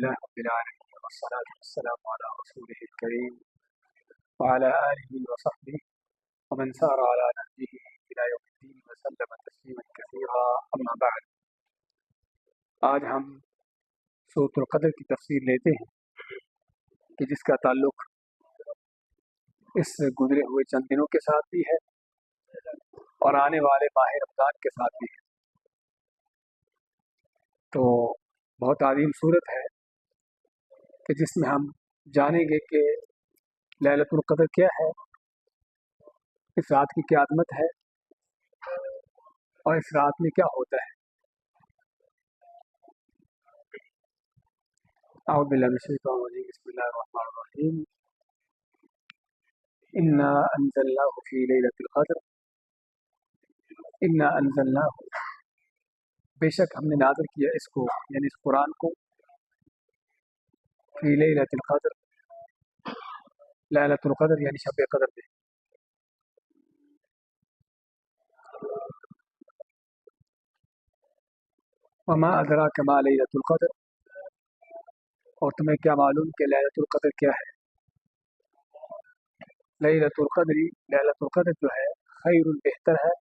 لله رب العالمين والصلاة والسلام على رسوله الكريم وعلى آله وصحبه ومن سار على نهجه إلى يوم الدين وسلم تسليما كثيرا أما بعد. آج ہم سورۃ القدر کی تفسیر لیتے ہیں کہ جس کا تعلق اس گزرے ہوئے چند دنوں کے ساتھ بھی ہے اور آنے والے ماہ رمضان کے ساتھ بھی ہے. تو بہت عظیم صورت ہے کہ جس میں ہم جانیں گے کہ لیلۃ القدر کیا ہے، اس رات کی کیا عظمت ہے اور اس رات میں کیا ہوتا ہے. اعوذ باللہ من الشیطان الرجیم، بسم اللہ الرحمن الرحیم. انا انزلناہ فی لیلۃ القدر، انا انزلناہ، بے شک ہم نے نازل کیا اس کو، یعنی اس قرآن کو، فی لیلۃ القدر، لیلۃ القدر یعنی شب قدر میں. وما ادراک ما لیلۃ القدر، اور تمہیں کیا معلوم کہ لیلۃ القدر کیا ہے. لیلۃ القدر، لیلۃ القدر جو ہے خیر، بہتر ہے،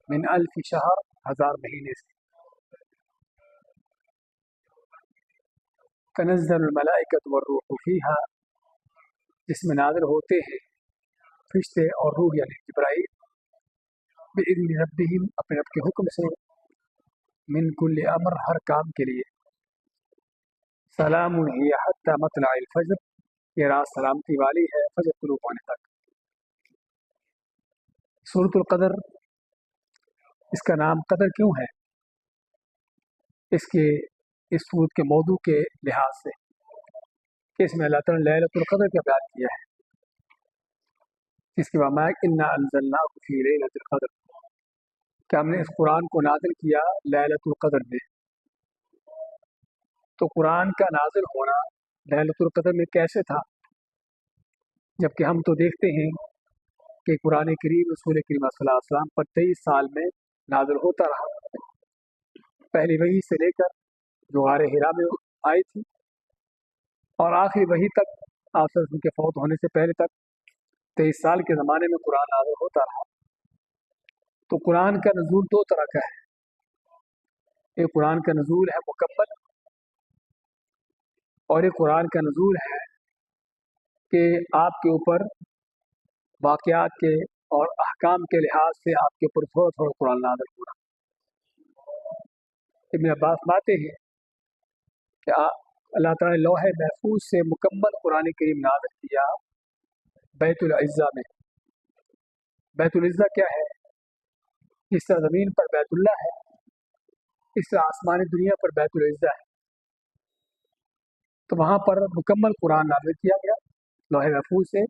من الف شہر، 1000 مہینے سے. تنزل الملائکۃ والروح فیہا، جس میں نازل ہوتے ہیں فرشتے اور روح یعنی جبرائیل، بإذن ربہم، اپنے رب کے حکم سے، من کل امر، ہر کام کے لیے. سلام ہی حتی مطلع الفجر، یہ رات سلامتی والی ہے فجر طلوع ہونے تک. سورۃ القدر، اس کا نام قدر کیوں ہے؟ اس سورت کے موضوع کے لحاظ سے کہ اس میں اللہ تعالیٰ نے لیلۃ القدر کا بیان کیا ہے، جس کے بعد انا انزلناہ فی لیلۃ القدر، کہ ہم نے اس قرآن کو نازل کیا لیلۃ القدر میں. تو قرآن کا نازل ہونا لیلۃ القدر میں کیسے تھا، جبکہ ہم تو دیکھتے ہیں کہ قرآن کریم رسول کریم صلی اللہ علیہ وسلم پر 23 سال میں نازل ہوتا رہا. پہلی وحی سے لے کر جو غار حرا میں آئی تھی اور آخری وحی تک، آپ ان کے فوت ہونے سے پہلے تک 23 سال کے زمانے میں قرآن نازل ہوتا رہا. تو قرآن کا نزول 2 طرح کا ہے. ایک قرآن کا نزول ہے مکمل، اور ایک قرآن کا نزول ہے کہ آپ کے اوپر واقعات کے اور احکام کے لحاظ سے آپ کے اوپر تھوڑا تھوڑا قرآن نازل ہو رہا. ابن عباس باتیں ہیں کہ اللہ تعالیٰ نے لوح محفوظ سے مکمل قرآن کریم نازل کیا بیت العزہ میں. بیت العزہ کیا ہے؟ اس طرح زمین پر بیت اللہ ہے، اس طرح آسمانی دنیا پر بیت العزہ ہے. تو وہاں پر مکمل قرآن نازل کیا گیا لوح محفوظ سے،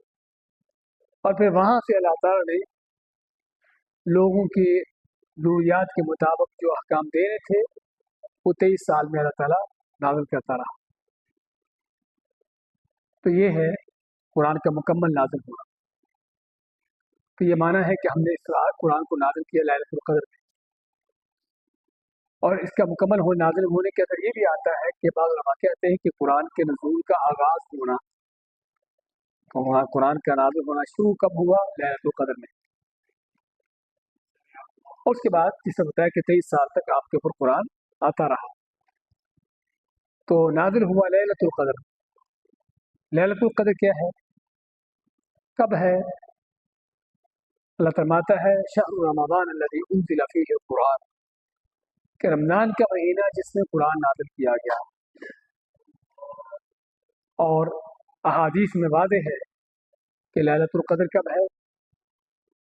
اور پھر وہاں سے اللہ تعالیٰ نے لوگوں کی ضروریات کے مطابق جو احکام دینے تھے وہ 23 سال میں اللہ تعالیٰ نازل کرتا رہا. تو یہ ہے قرآن کا مکمل نازل ہونا. تو یہ معنی ہے کہ ہم نے اس قرآن کو نازل کیا لیلۃ القدر میں. اور اس کا مکمل نازل ہونے کے اندر یہ بھی آتا ہے کہ بعض علماء کہتے ہیں کہ قرآن کے نزول کا آغاز ہونا، قرآن کا نازل ہونا شروع کب ہوا؟ لیلۃ القدر میں. اور اس کے بعد جسے بتایا کہ 23 سال تک آپ کے اوپر قرآن آتا رہا. تو نازل ہوا لیلۃ القدر. لیلۃ القدر کیا ہے، کب ہے؟ اللہ فرماتا ہے شہر رمضان الذی انزل فیہ القرآن، کہ رمضان کا مہینہ جس میں قرآن نازل کیا گیا. اور احادیث میں واضح ہے کہ لیلۃ القدر کب ہے.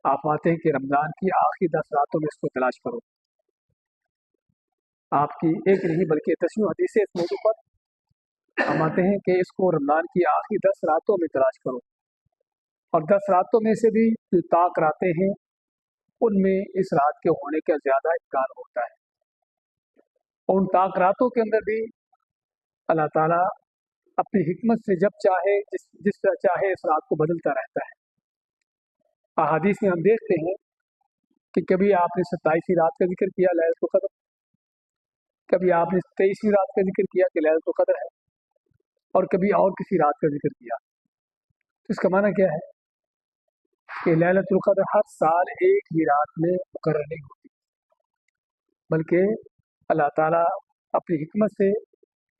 آپ آتے ہیں کہ رمضان کی آخری 10 راتوں میں اس کو تلاش کرو. آپ کی ایک نہیں بلکہ تشریح حدیثیں اس موضوع پر ہم آتے ہیں کہ اس کو رمضان کی آخری 10 راتوں میں تلاش کرو. اور 10 راتوں میں سے بھی جو طاق راتیں ہیں ان میں اس رات کے ہونے کا زیادہ امکان ہوتا ہے. اور ان طاق راتوں کے اندر بھی اللہ تعالیٰ اپنی حکمت سے جب چاہے جس طرح چاہے اس رات کو بدلتا رہتا ہے. احادیث میں ہم دیکھتے ہیں کہ کبھی آپ نے 27ویں رات کا ذکر کیا لیلۃ القدر، کبھی آپ نے 23ویں رات کا ذکر کیا کہ لیلۃ القدر ہے، और कभी और किसी रात का जिक्र किया। तो इसका माना क्या है कि लैलतुल क़द्र हर साल एक ही रात में मुकर्रर नहीं होती, बल्कि अल्लाह ताला अपनी हिकमत से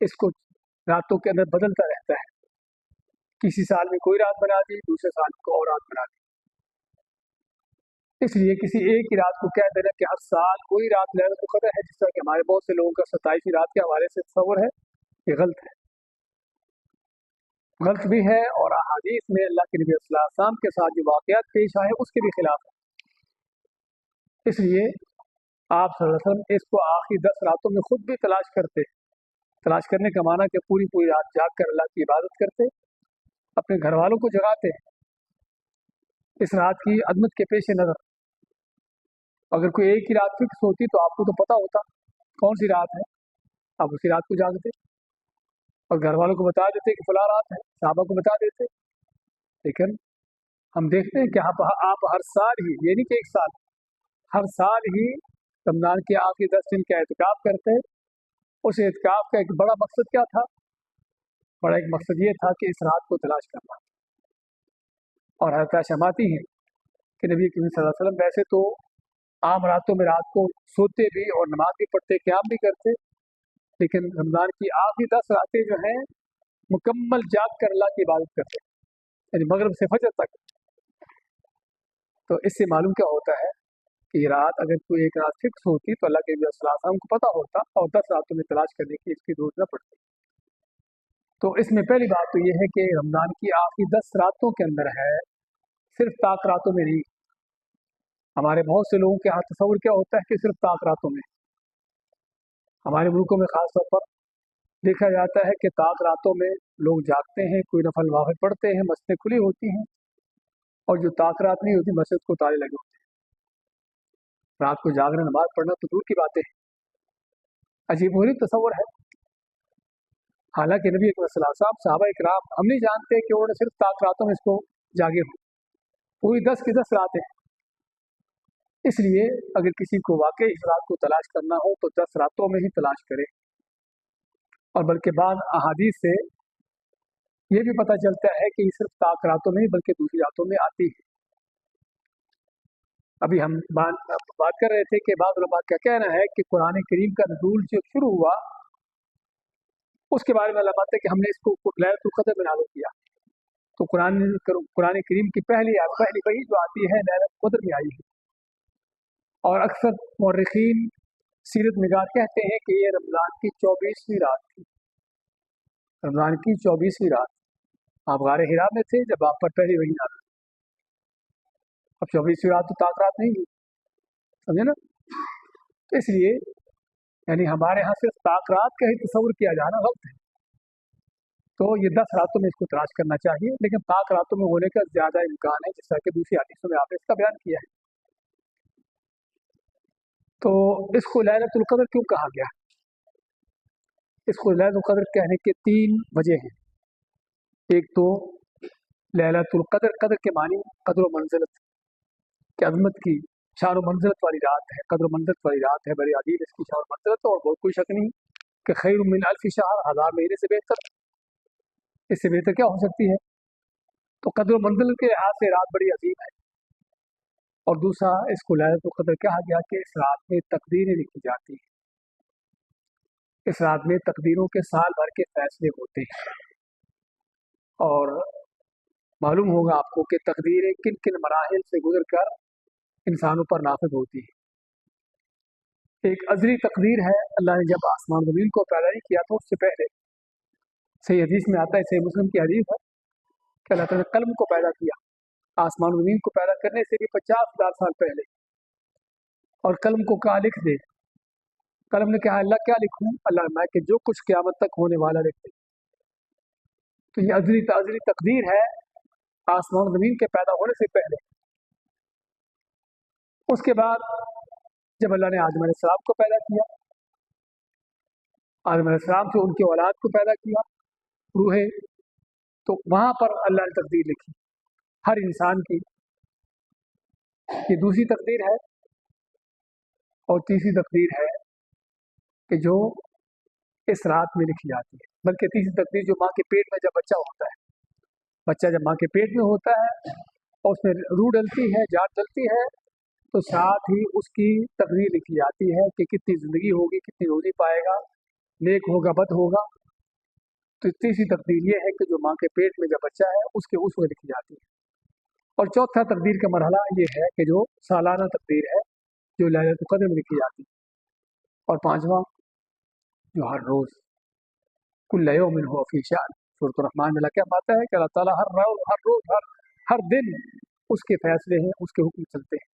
इसको रातों के अंदर बदलता रहता है। किसी साल में कोई रात बना दी, दूसरे साल में कोई और रात बना दी। इसलिए किसी एक ही रात को कह देना कि हर साल कोई रात लैलतुल क़द्र है, जिस तरह कि हमारे बहुत से लोगों का 27वीं रात के हवाले से तस्वर है, ये गलत है, गलत भी है। और अहादीस में अल्लाह के नबी सल्लल्लाहु अलैहि वसल्लम के साथ जो वाक़यात पेश आए उसके भी खिलाफ है। इसलिए आप सल्लल्लाहु अलैहि वसल्लम इसको आखिरी 10 रातों में खुद भी तलाश करते। तलाश करने का माना कि पूरी पूरी रात जाग कर अल्लाह की इबादत करते, अपने घर वालों को जगाते इस रात की अजमत के पेश नज़र। अगर कोई एक ही रात फिक्स होती तो आपको तो पता होता कौन सी रात है, आप उसी रात को जागते और घर वालों को बता देते कि फला रात है, साहबा को बता देते। लेकिन हम देखते हैं कि आप हर साल ही, ये नहीं कि एक साल, हर साल ही रमज़ान के आखिरी 10 दिन का एहतिकाफ करते। उस एहतिकाफ का एक बड़ा मकसद क्या था? बड़ा एक मकसद ये था कि इस रात को तलाश करना। और हज़रत आयशा फरमाती हैं कि नबी करीम सल्लल्लाहु अलैहि वसल्लम वैसे तो आम रातों में रात को सोते भी और नमाज भी पढ़ते, क़याम भी करते, लेकिन रमज़ान की आखिरी 10 रातें जो हैं मुकम्मल जाग कर अल्लाह की इबादत करते, यानी मगरिब से फजर तक। तो इससे मालूम क्या होता है कि ये रात अगर कोई एक रात फिक्स होती तो अल्लाह के नबी सल्लल्लाहु अलैहि वसल्लम को पता होता और 10 रातों में तलाश करने की इसकी जरूरत न पड़ती। तो इसमें पहली बात तो ये है कि रमज़ान की आखिरी 10 रातों के अंदर है, सिर्फ ताक रातों में नहीं। हमारे बहुत से लोगों के यहाँ तस्वुर क्या होता है कि सिर्फ ताक रातों में। हमारे मुल्कों में ख़ास तौर पर देखा जाता है कि ताक रातों में लोग जागते हैं, कोई नफल वाफिल पढ़ते हैं, मस्जिदें खुली होती हैं, और जो ताक रात नहीं होती मस्जिद को ताले लगे होते हैं। रात को जागना, नमाज पढ़ना तो दूर की बातें हैं, अजीब-ओ-गरीब तस्वुर है। हालांकि नबी अकरम सल्लल्लाहु अलैहि वसल्लम, सहाबा इकराम, हम नहीं जानते कि उन्होंने सिर्फ ताक रातों में इसको जागे हों, पूरी 10 की 10 रातें। इसलिए अगर किसी को वाकई इस रात को तलाश करना हो तो 10 रातों में ही तलाश करे। और बल्कि बाद अहादीस से ये भी पता चलता है कि सिर्फ ताक रातों में ही बल्कि दूसरी रातों में आती है। अभी हम बात कर रहे थे कि बाद उलमा क्या कहना है कि कुरान करीम का नुज़ूल जो शुरू हुआ उसके बारे में अल्लाह कि हमने इसको लैलतुल क़द्र में नाज़िल किया। तो कुरान करीम की पहली वही जो आती है लैलतुल क़द्र में आई है। और अक्सर मुअर्रिखीन सीरत निगार कहते हैं कि ये रमज़ान की 24वीं रात थी। रमज़ान की 24वीं रात, आप गारे हिरा में थे जब आप पर पहली वही नाज़िल। अब 24वीं रात तो ताक रात नहीं हुई, समझे ना। तो इसलिए यानी हमारे यहाँ सिर्फ ताक रात का ही तस्वुर किया जाना गलत है। तो ये 10 रातों में इसको तलाश करना चाहिए, लेकिन ताक रातों में होने का ज़्यादा इम्कान है, जिस तरह कि दूसरी हदीसों में आपने इसका बयान किया है। तो इसको लैलतुल क़द्र क्यों कहा गया? इसको लैलतुल क़द्र कहने के 3 वजह हैं। एक तो लैलतुल क़द्र, क़द्र के मानी क़द्र व मंज़िलत, कि अज़मत की शान व मंज़िलत वाली रात है, क़द्र व मंज़िलत वाली रात है, बड़ी अजीब इसकी शान व मंज़िलत, और बहुत कोई शक नहीं कि खैरुम मिन अल्फ़ि शहर, 1000 महीने से बेहतर, इससे बेहतर क्या हो सकती है। तो क़द्र व मंज़िलत के लिहाज से रात बड़ी अजीब है। और दूसरा, इसको लैलतुल क़द्र कहा गया कि इस रात में तकदीरें लिखी जाती हैं, इस रात में तकदीरों के साल भर के फैसले होते हैं। और मालूम होगा आपको कि तकदीरें किन किन मराहिल से गुजर कर इंसानों पर नाफिज होती है। एक अज़ली तकदीर है, अल्लाह ने जब आसमान ज़मीन को पैदा नहीं किया तो उससे पहले, सही हदीस में आता है, सही मुस्लिम की हदीस है कि अल्लाह ताला ने कलम को पैदा किया, आसमान ज़मीन को पैदा करने से भी 50,000 साल पहले। और कलम को कहा लिख दे, कलम ने कहा अल्लाह क्या लिखूं? अल्लाह मैं कि जो कुछ क़यामत तक होने वाला लिख दे। तो ये अज़ली तकदीर है आसमान ज़मीन के पैदा होने से पहले। उसके बाद जब अल्लाह ने आदम अलैहिस्सलाम को पैदा किया, आदम अलैहिस्सलाम से उनकी औलाद को पैदा किया, रूहे, तो वहाँ पर अल्लाह ने तकदीर लिखी हर इंसान की। ये दूसरी तकदीर है। और तीसरी तकदीर है कि जो इस रात में लिखी जाती है। बल्कि तीसरी तकदीर जो माँ के पेट में जब बच्चा होता है, बच्चा जब माँ के पेट में होता है और उसमें रूह डलती है, जान डलती है, तो साथ ही उसकी तकदीर लिखी जाती है कि कितनी ज़िंदगी होगी, कितनी रोज़ी पाएगा, नेक होगा, बद होगा। तो तीसरी तकदीर ये है कि जो माँ के पेट में जब बच्चा है उसके उस वक्त लिखी जाती है। और चौथा तकदीर का मरहला ये है कि जो सालाना तकदीर है, जो लैलतुल क़द्र में लिखी जाती है। और पांचवा, जो हर रोज़ कुल्ल यौमिन हुवा फ़ी शान, सूरत रहमान में क्या बात है कि अल्लाह ताला हर रोज़ हर दिन उसके फैसले हैं, उसके हुक्म चलते हैं।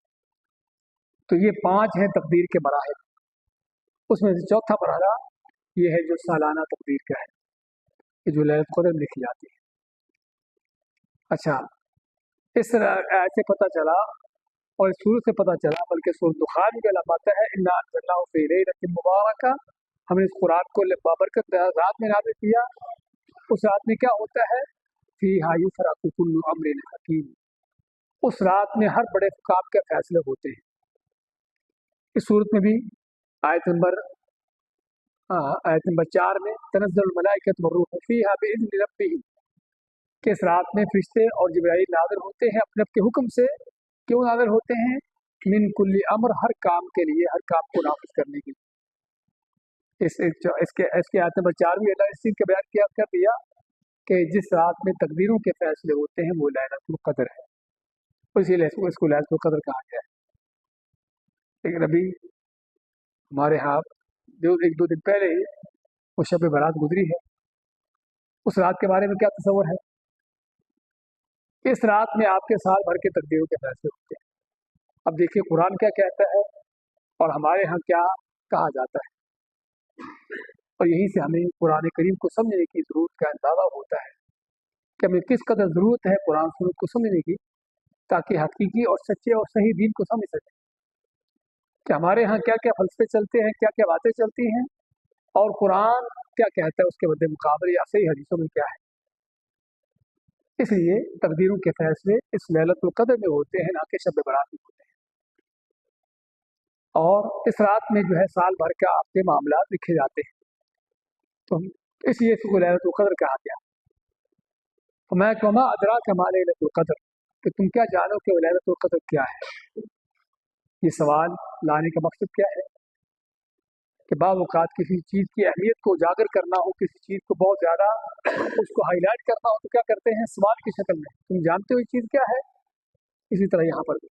तो ये 5 हैं तकदीर के मराहिल। उसमें से चौथा मरहला ये है जो सालाना तकदीर का है, कि जो लैलतुल क़द्र में लिखी जाती है। अच्छा, इस तरह ऐसे पता चला और इस सूरत से पता चला, बल्कि सूरत दुखान में अल्लाह आता है इन्ना अंज़लनाहु फ़ी लैलतिन मुबारका, हमने इस कुरान को बाबरकत रात में नाज़िल किया। उस रात में क्या होता है, फ़ीहा युफ़रक़ु कुल्लु अम्रिन हकीम, उस रात में हर बड़े काम के फैसले होते हैं। इस सूरत में भी आयत नंबर 4 में तनज़्ज़लुल मलाइकतु वर्रूहु फ़ीहा बिइज़्नि रब्बिहिम, कि इस रात में फरिश्ते और जिब्राइल नाज़िल होते हैं अपने अपने हुक्म से। क्यों नाज़िल होते हैं, मिन कुल्ली अम्र, हर काम के लिए, हर काम को नाफिज करने के लिए। इसके आयत नंबर 4 में अल्लाह इस चीज़ का बयान किया कर दिया कि जिस रात में तकदीरों के फैसले होते हैं वो लैलतुल क़द्र है, इसीलिए इसको लैलतुल क़द्र कहा गया है। लेकिन अभी हमारे यहाँ एक दो दिन पहले ही वो शब बारात गुजरी है। उस रात के बारे में क्या तस्वर है, इस रात में आपके साल भर के तकदीरों के फैसले होते हैं। अब देखिए कुरान क्या कहता है और हमारे यहाँ क्या कहा जाता है, और यहीं से हमें कुरान करीम को समझने की ज़रूरत का अंदाज़ा होता है कि हमें किस कदर ज़रूरत है कुरान सुन्नत को समझने की, ताकि हकीकी और सच्चे और सही दीन को समझ सकें कि हमारे यहाँ क्या क्या फलसफे चलते हैं, क्या क्या बातें चलती हैं, और कुरान क्या कहता है उसके मद्दे मुकाबले या सही हदीसों में क्या है। इसलिए तकदीरों के फैसले इस लैलतुल क़द्र में होते हैं, ना कि शब बारात में होते हैं। और इस रात में जो है साल भर का आपके मामला लिखे जाते हैं, तो इसलिए इसको लैलतुल क़द्र कहा गया। तो मैं कहूँगा अदरा कमा लैलतुल क़द्र, कि तुम क्या जानो कि लैलतुल क़द्र क्या है। ये सवाल लाने का मकसद क्या है कि बाज़ औक़ात किसी चीज़ की अहमियत को उजागर करना हो, किसी चीज़ को बहुत ज़्यादा उसको हाईलाइट करना हो, तो क्या करते हैं, सवाल की शक्ल में, तुम जानते हो ये चीज़ क्या है। इसी तरह यहाँ पर भी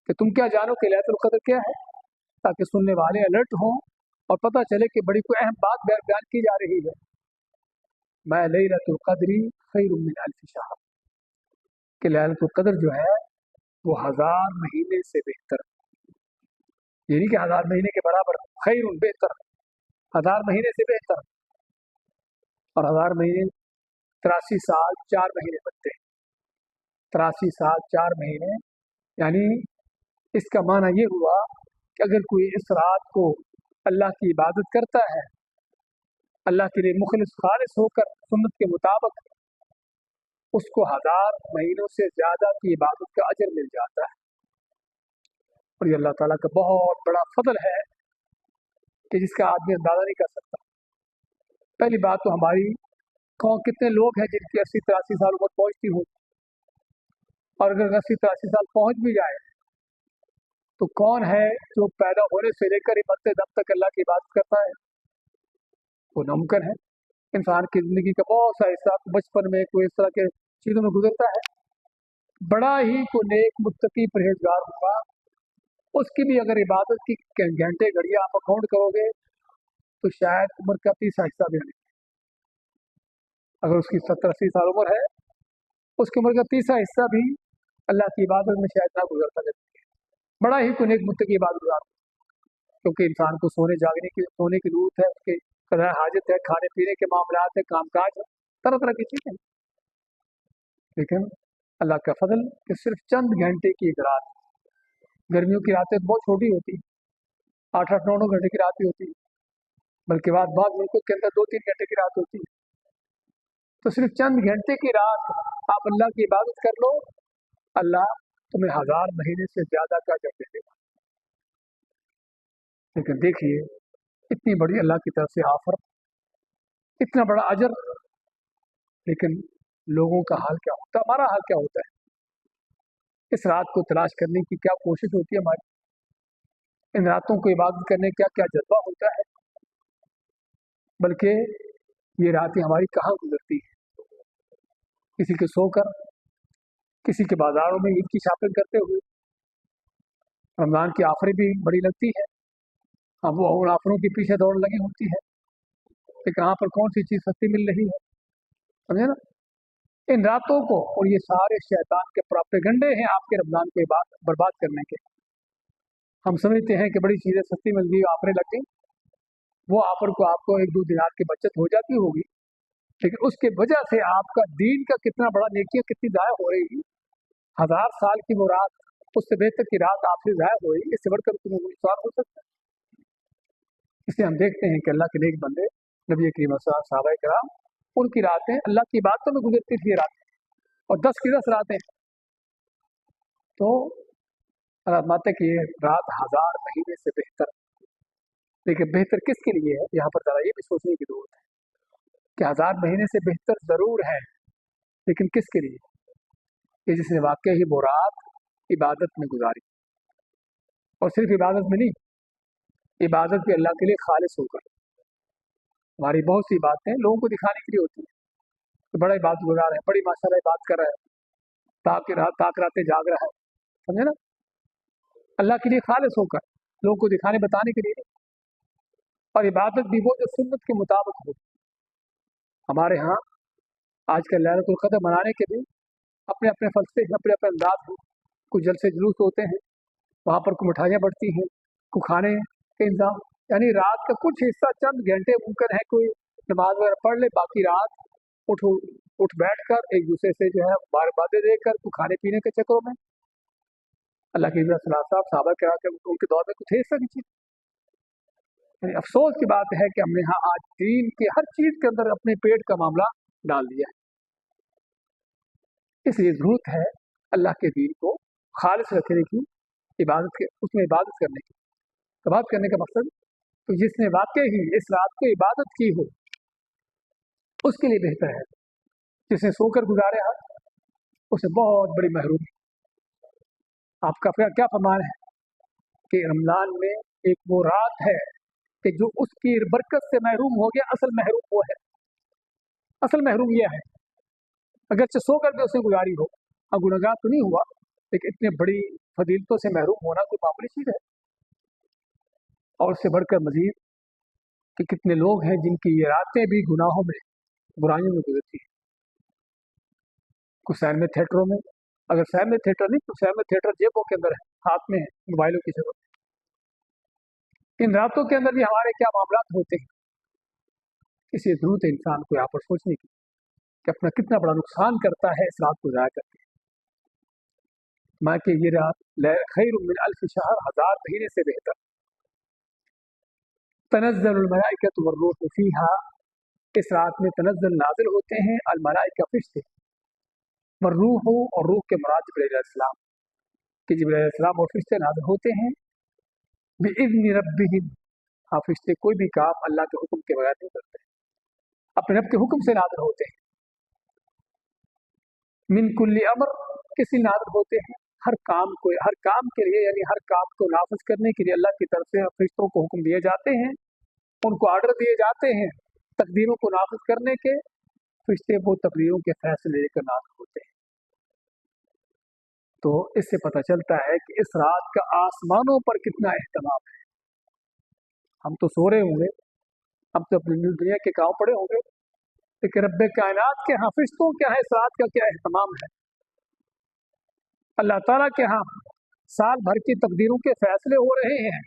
कि तुम क्या जानो कि लैलतुल क़द्र क्या है, ताकि सुनने वाले अलर्ट हों और पता चले कि बड़ी कोई अहम बात बयान की जा रही है। मैं लैलतुल क़द्री खैरुम मिन अल्फ़ि शहर, कि लैलतुल क़द्र जो है वो 1000 महीने से बेहतर, ये नहीं कि 1000 महीने के बराबर, खैरुन बेहतर, 1000 महीने से बेहतर। और 1000 महीने 83 साल 4 महीने बनते हैं, 83 साल 4 महीने, यानी इसका माना ये हुआ कि अगर कोई इस रात को अल्लाह की इबादत करता है, अल्लाह के लिए मुखलिस खालिस होकर सुन्नत के मुताबिक, उसको 1000 महीनों से ज़्यादा की इबादत का अजर मिल जाता है। और ये अल्लाह ताला का बहुत बड़ा फضل है कि जिसका आदमी अंदाज़ा नहीं कर सकता। पहली बात तो हमारी कितने लोग हैं जिनकी 80-83 साल उम्र पहुँचती हो, और अगर 80-83 साल पहुँच भी जाए तो कौन है जो पैदा होने से लेकर मरते दम तक अल्लाह की इबादत करता है। वो नामुमकिन है। इंसान की ज़िंदगी का बहुत सा हिस्सा बचपन में कोई इस तरह के चीज़ों में गुजरता है, बड़ा ही कोई नेक मुत्तकी परहेजगार होगा, उसकी भी अगर इबादत की घंटे घड़ियाँ आप काउंट करोगे तो शायद उम्र का 30 हिस्सा भी नहीं। अगर उसकी 70-80 साल उम्र है, उसकी उम्र का 30 हिस्सा भी अल्लाह की इबादत में शायद ना गुजरता है। बड़ा ही कोई नेक मुत्तकी इबादत गुजार, क्योंकि इंसान को सोने की ज़रूरत है, उसके कदा हाजत है, खाने पीने के मामलात है, कामकाज है, तरह तरह की चीज़ें। लेकिन अल्लाह का फजल कि सिर्फ चंद घंटे की एक रात, गर्मियों की रातें बहुत छोटी होती हैं, 8-8, 9-9 घंटे की रात भी होती है, बल्कि बाद मुल्कों के अंदर 2-3 घंटे की रात होती है। तो सिर्फ चंद घंटे की रात आप अल्लाह की इबादत कर लो, अल्लाह तुम्हें 1000 महीने से ज़्यादा का अजर दे देगा। लेकिन देखिए इतनी बड़ी अल्लाह की तरफ से ऑफर, इतना बड़ा अजर, लेकिन लोगों का हाल क्या होता है, हमारा हाल क्या होता है। इस रात को तलाश करने की क्या कोशिश होती है हमारी, इन रातों को इबादत करने का क्या जज्बा होता है, बल्कि ये रातें हमारी कहाँ गुजरती हैं। किसी के सोकर, किसी के बाजारों में ईद की शॉपिंग करते हुए। रमज़ान की आफरें भी बड़ी लगती है, हम वो उन आफरों के पीछे दौड़ लगी होती है कि कहाँ पर कौन सी चीज़ सस्ती मिल रही है, समझे ना। इन रातों को, और ये सारे शैतान के प्रोपेगंडे हैं आपके रमज़ान को बर्बाद करने के। हम समझते हैं कि बड़ी चीज़ें सस्ती मिल गई, आफरें लग गई, वो आफर को आपको 1-2 दिनार की बचत हो जाती होगी, लेकिन उसके वजह से आपका दीन का कितना बड़ा नेकियां कितनी ज़ाया हो रही। 1000 साल की वो रात, उससे बेहतर की रात आपसे ज़ाया हो रही, इससे बढ़कर तुम्हें कोई नुकसान हो सकता है। इसलिए हम देखते हैं कि अल्लाह के नेक बंदे, नबी करीम सहाबा कराम, उनकी रातें अल्लाह की इबादतों में गुजरती थी रातें, और 10 की 10 रातें। तो माता की ये रात 1000 महीने से बेहतर। लेकिन बेहतर किसके लिए है, यहाँ पर ज़रा ये भी सोचने की जरूरत है कि 1000 महीने से बेहतर ज़रूर है, लेकिन किसके लिए, कि जिसने वाकई ही वो रात इबादत में गुजारी, और सिर्फ इबादत में नहीं, इबादत भी अल्लाह के लिए खालिस होकर। हमारी बहुत सी बातें लोगों को दिखाने के लिए होती है कि बड़ा इबादत गुजार है, बड़ी माशाल्लाह बात कर रहा है, ताक रातें जाग रहा है, समझे ना। अल्लाह के लिए खालिस होकर, लोगों को दिखाने बताने के लिए नहीं। और इबादत भी वो जो सुन्नत के मुताबिक हो। हमारे यहाँ आजकल लैलतुल क़द्र मनाने के भी अपने अपने फलसफे, अपने अपने अंदाज हैं। कुछ जलसे जुलूस होते हैं, वहाँ पर कुछ मिठाइयाँ बढ़ती हैं, कुछ खाने के इंतजाम, यानी रात का कुछ हिस्सा चंद घंटे मुमकिन है कोई नमाज वगैरह पढ़ ले, बाकी रात उठ बैठ कर एक दूसरे से जो है बातें देकर कुछ खाने पीने के चक्करों में। अल्लाह के साहब साहबा के उनके दौर में कुछ है इस तरह की चीज़। यानी अफसोस की बात है कि हमने यहाँ आज दीन के हर चीज़ के अंदर अपने पेट का मामला डाल दिया है। इसलिए ज़रूरत है अल्लाह के दीन को खालिस रखने की, इबादत के उसमें इबादत करने की। इबादत करने का मकसद, तो जिसने वाकई ही इस रात को इबादत की हो उसके लिए बेहतर है। जिसने सोकर गुजारे हाथ, उसे बहुत बड़ी महरूमी। आपका क्या फरमान है कि रमज़ान में एक वो रात है कि जो उसकी बरकत से महरूम हो गया, असल महरूम वो है। असल महरूम यह है, अगरचे सोकर भी उसने गुजारी हो, गुनहगार तो नहीं हुआ, लेकिन इतनी बड़ी फजीलतों से महरूम होना कोई मामूली चीज़ है। और उससे बढ़कर मजीद कि कितने लोग हैं जिनकी ये रातें भी गुनाहों में, बुराइयों में गुजरती हैं। कुछ सैनिमा थिएटरों में, अगर सैनिमा थिएटर नहीं तो सैनिमा थिएटर जेबों के अंदर है, हाथ में है, मोबाइलों की जरूरत। इन रातों के अंदर भी हमारे क्या मामला होते हैं। इसलिए जरूरत है इंसान को यहाँ पर सोचने की कि अपना कितना बड़ा नुकसान करता है इस रात को ज़ाया करके। मैं कि ये रात खैरुम मिन अल्फ शहर, 1000 महीने से बेहतर। तनज़्ज़लुल मलाइकतु वर्रूहु फ़ीहा, इस रात में तनज़्ज़ल नाज़िल होते हैं अल मलाइका फरिश्ते, वर्रूहु और रूह के मुराद जिब्रील अलैहिस्सलाम, कि जिब्रील अलैहिस्सलाम और फरिश्ते नाज़िल होते हैं बिइज़्नि रब्बिहिम। हाँ, फरिश्ते कोई भी काम अल्लाह के हुक्म के बगैर नहीं करते, अपने रब के हुक्म से नाज़िल होते हैं। मिन कुल्ली अमर, किसी नाज़िल होते हैं हर काम के लिए, यानी हर काम को नाफिज करने के लिए अल्लाह की तरफ से फरिश्तों को हुक्म दिए जाते हैं, उनको आर्डर दिए जाते हैं तकदीरों को नाफिज करने के। फरिश्ते वो तकदीरों के फैसले लेकर नाज़िल होते हैं। तो इससे पता चलता है कि इस रात का आसमानों पर कितना एहतमाम है। हम तो सो रहे होंगे, हम तो अपनी दुनिया के काम पड़े होंगे, लेकिन रब्बे कायनात के यहाँ फरिश्तों के यहाँ इस रात का क्या एहतमाम है। अल्लाह ताला के यहाँ साल भर की तकदीरों के फैसले हो रहे हैं,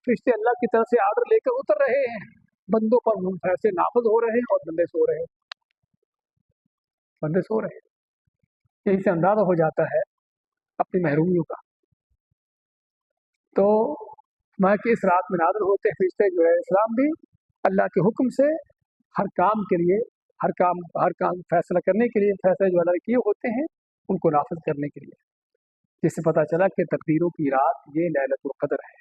फरिश्ते अल्लाह की तरफ से आर्डर लेकर उतर रहे हैं, बंदों पर फैसले नाफिज हो रहे हैं और बंदे सो रहे हैं, बंदे सो रहे हैं। यही से अंदाजा हो जाता है अपनी महरूमियों का। तो मैं कि इस रात में नाज़िल होते हैं फरिश्ते जो है इस्लाम भी अल्लाह के हुक्म से हर काम के लिए, हर काम फैसला करने के लिए, फैसले जो अल्लाह ने किए होते हैं उनको नाफिज करने के लिए। जिससे पता चला कि तकदीरों की रात ये लैलतुल क़द्र है।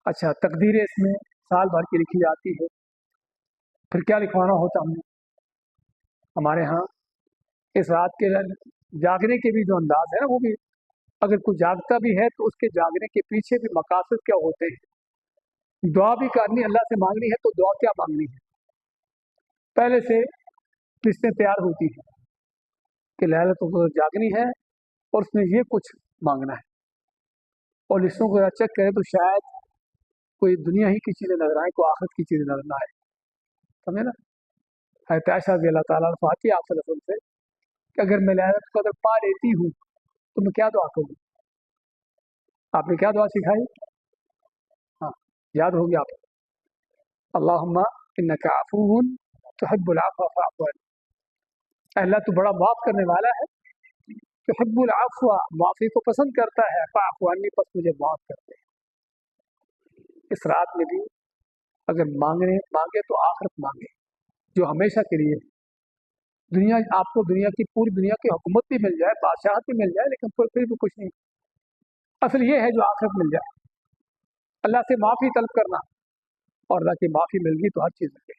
अच्छा, तकदीरें इसमें साल भर की लिखी जाती है, फिर क्या लिखवाना होता हमने? हमारे यहाँ इस रात के जागने के भी जो अंदाज है ना, वो भी, अगर कोई जागता भी है तो उसके जागने के पीछे भी मकासद क्या होते हैं। दुआ भी करनी, अल्लाह से मांगनी है तो दुआ क्या मांगनी है? पहले से लिस्टें तैयार होती हैं कि लैलतुल कद्र जागनी है और उसमें ये कुछ मांगना है, और लिस्टों को चेक करें तो शायद कोई दुनिया ही की चीज़ें नजर आए, कोई आखिरत की चीज़ें नजर ना आए। समझे ना? हज़रत आयशा रज़ी अल्लाह ताला अन्हा आती है आप सल्लल्लाहु अलैहि वसल्लम से कि अगर मैं लैलतुल कद्र पा लेती हूँ तो मैं क्या दुआ करूँ? आपने क्या दुआ सिखाई? हाँ, याद होगी आप? अल्लाहुम्मा इन्नका अफ़ूउन तुहिब्बुल अफ़्व फ़अफ़ु अन्नी। अल्लाह तू बड़ा माफ़ करने वाला है, तुहिब्बुल अफ़्व, माफ़ी को पसंद करता है, फ़अफ़ु अन्नी, बस मुझे माफ़ कर दे। इस रात में भी अगर मांगे तो आखिरत मांगे जो हमेशा के लिए। दुनिया, आपको दुनिया की, पूरी दुनिया की हुकूमत भी मिल जाए, बादशाहत भी मिल जाए, लेकिन फिर भी कुछ नहीं। असल ये है जो आखिरत मिल जाए, अल्लाह से माफ़ी तलब करना, और अल्लाह की माफ़ी मिल गई तो हर चीज़ मिल गई।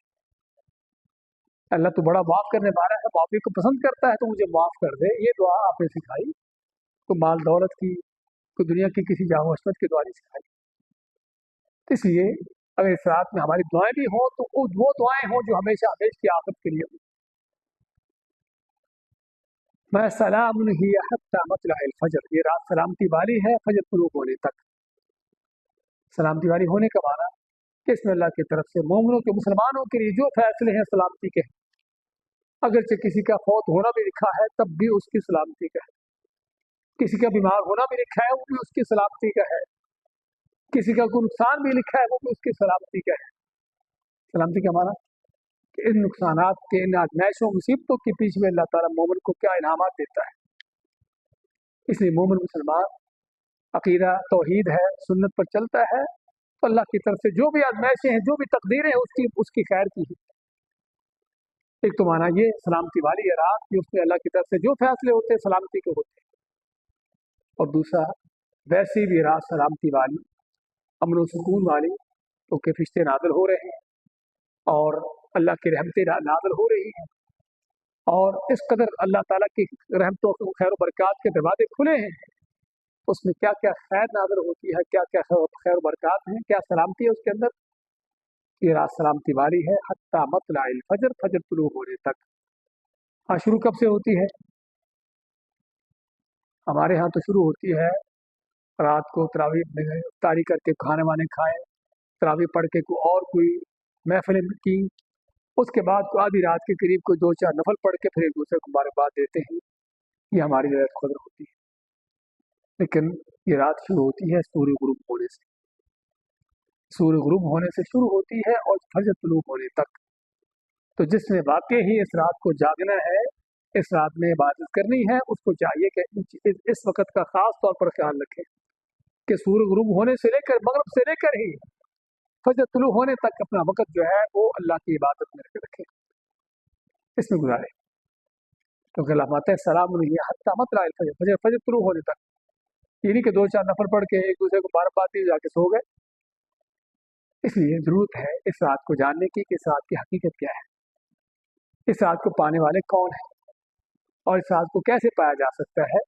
अल्लाह तो बड़ा माफ़ करने वाला है, माफ़ी को पसंद करता है, तो मुझे माफ़ कर दे। ये दुआ आपने सिखाई, तो माल दौलत की, तो दुनिया की किसी जाहो हसरत की दुआ नहीं सिखाई। तो इसलिए अगर इस रात में हमारी दुआएं भी हों तो वो दुआएं हों जो हमेशा हमेशा की आखिरत के लिए हों। मैं सलाम ही हत्ता मतलअल फजर, ये रात सलामती वाली है फजर तुलूक होने तक। सलामती वाली होने का माना कि इसमें अल्लाह की तरफ से मोमिनों के, मुसलमानों के लिए जो फैसले हैं सलामती के हैं। अगरचे किसी का फौत होना भी लिखा है तब भी उसकी सलामती का है, किसी का बीमार होना भी लिखा है वो भी उसकी सलामती का है, किसी का कोई नुकसान भी लिखा है वो भी उसकी सलामती का है। सलामती का माना कि इन नुकसानात के, इन आजमाइशों मुसीबतों के पीछे में अल्लाह ताला मोमिन को क्या इनामात देता है। इसलिए मोमिन मुसलमान अकीदा तौहीद है, सुन्नत पर चलता है, तो अल्लाह की तरफ से जो भी आजमाइशें हैं, जो भी तकदीरें हैं, उसकी खैर की है। एक तो माना ये सलामती वाली है रात कि उसमें अल्लाह की तरफ से जो फैसले होते हैं सलामती के होते हैं, और दूसरा वैसी भी रात सलामती वाली, अमन व सुकून वाली, क्योंकि फरिश्ते नाज़िल हो रहे हैं और अल्लाह की रहमतें नाज़िल हो रही हैं, और इस कदर अल्लाह ताला की रहमतों, खैर बरक़ात के दरवाजे खुले हैं, उसमें क्या क्या खैर नाज़िल होती है, क्या क्या खैर बरक़ात हैं, क्या सलामती है उसके अंदर। ये रात सलामती वाली है हत्ता मतलअल फजर, फजर तुलू होने तक। हाँ, शुरू कब से होती है? हमारे यहाँ तो शुरू होती है रात को तरावी में इफ्तारी करके खाने वाने खाए, तरावी पढ़ के कोई महफिल की, उसके बाद को आधी रात के करीब कोई 2-4 नफल पढ़ के फिर एक दूसरे को मुबारकबाद देते हैं। ये हमारी लैलतुल कद्र होती है। लेकिन ये रात शुरू होती है सूर्य गुरूब होने से, सूर्य गुरूब होने से शुरू होती है और फजर तुलू होने तक। तो जिसने वाकई ही इस रात को जागना है, इस रात में इबादत करनी है, उसको चाहिए कि इस वक्त का खास तौर पर ख्याल रखें कि सूर्य गुरूब होने से लेकर, मगरिब से लेकर ही फजर तुलू होने तक अपना वक्त जो है वो अल्लाह की इबादत में रखें, इसमें गुजारे। क्योंकि अल्लाह माता है सलाम हत्ता मतलअल फजर, फजर फजर तुलू होने तक। ये नहीं कि 2-4 नफल पढ़ के एक दूसरे को मुबारकबाद दी जाके सो गए। इसलिए जरूरत है इस रात को जानने की कि इस रात की हकीकत क्या है, इस रात को पाने वाले कौन है, और इस रात को कैसे पाया जा सकता है,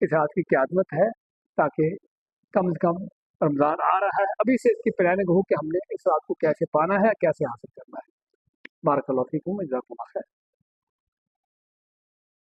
इस रात की क्या अज़मत है, ताकि कम से कम रमज़ान आ रहा है, अभी से इसकी प्लानिंग हो कि हमने इस रात को कैसे पाना है, कैसे हासिल करना है। बारकल्लाहु फीकुम, जज़ाकुमुल्लाह खैर।